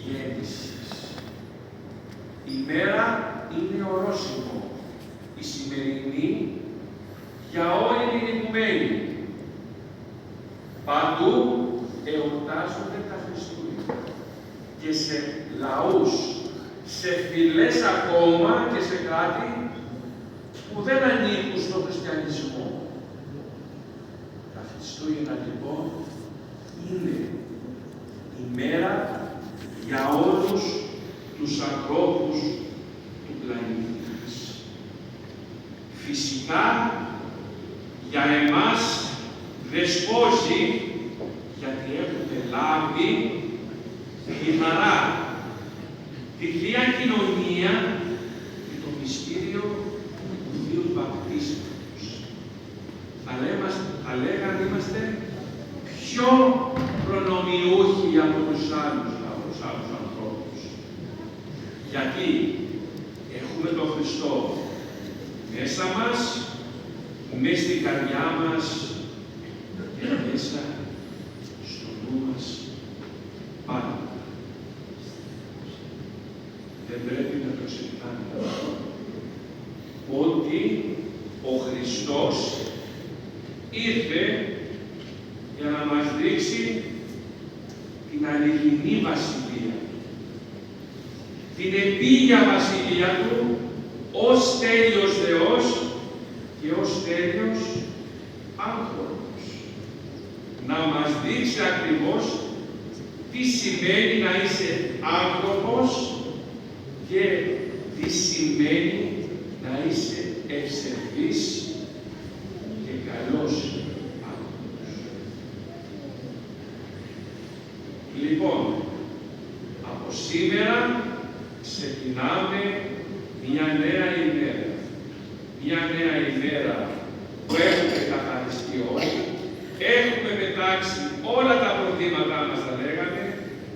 γέννησης. Η μέρα είναι ορόσημο, η σημερινή για όλη την οικουμένη. Παντού εορτάζονται τα Χριστούγεννα και σε λαούς, σε φυλές ακόμα και σε κράτη που δεν ανήκουν στον χριστιανισμό. Τα Χριστούγεννα λοιπόν είναι η μέρα για όλους τους ανθρώπους του πλανήτη μας. Φυσικά για εμάς δεσπόζει γιατί έχουμε λάβει τη χαρά, τη Θεία Κοινωνία και το μυστήριο του Θείου Βαπτίσματος. Θα λέγαμε είμαστε πιο προνομιούχοι από τους άλλους ανθρώπους. Γιατί έχουμε τον Χριστό μέσα μας, μέσα στην καρδιά μας και μέσα στο νου μας πάντα. Δεν πρέπει να το ξεχνάμε ότι ο Χριστός ήρθε για να μας δείξει την αληθινή βασιλεία, την επίγεια βασιλεία Του ως τέλειος Θεός και ως τέλειος άνθρωπος. Να μας δείξει ακριβώς τι σημαίνει να είσαι άνθρωπος και τι σημαίνει να είσαι ευσεβής και καλός άνθρωπος. Λοιπόν, από σήμερα ξεκινάμε μια νέα ημέρα. Μια νέα ημέρα που έχουμε καθαριστεί όλοι, έχουμε πετάξει όλα τα προβλήματά μας, θα λέγαμε,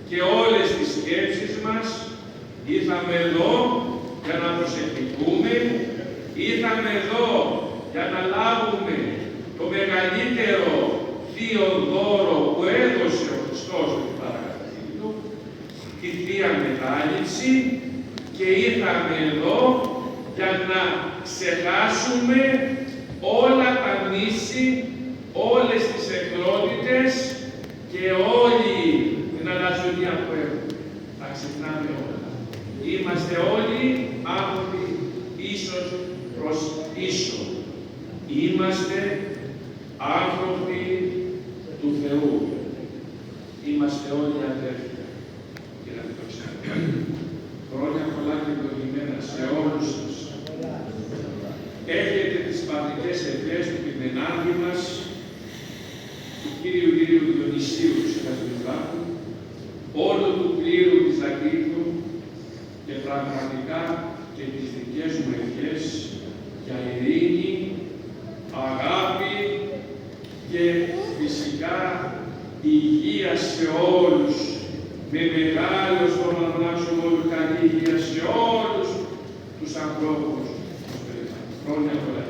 και όλες τις σκέψεις μας. Ήρθαμε εδώ για να προσευχηθούμε, ήρθαμε εδώ για να λάβουμε το μεγαλύτερο θείο δώρο που έδωσε ο Χριστός στην παρακαταθήκη Του, τη Θεία Μετάληψη, και ήρθαμε εδώ για να ξεχάσουμε όλα τα μίση, όλες τις εκκλότητες και όλη την αναζωγία που έχουμε. Τα ξεχνάμε όλα. Είμαστε όλοι άνθρωποι ίσως προς ίσο. Είμαστε άνθρωποι του Θεού. Είμαστε όλοι αδέρφια. Και να το ξέρετε. Χρόνια πολλά και ευλογημένα σε όλους σας. Έχετε τις πατρικές ευχές του Πιμενάδη μας, του Κύριου Διονυσίου του Σεβασμιωτάκου, όλου του πλήρου της Ακρίτου και πραγματικά και τις δικές μου ευχές για ειρήνη, αγάπη και φυσικά υγεία σε όλους, με μεγάλο στόμα να φωνάξουμε όλους καλή υγεία σε όλους τους ανθρώπους. Χρόνια πολλά.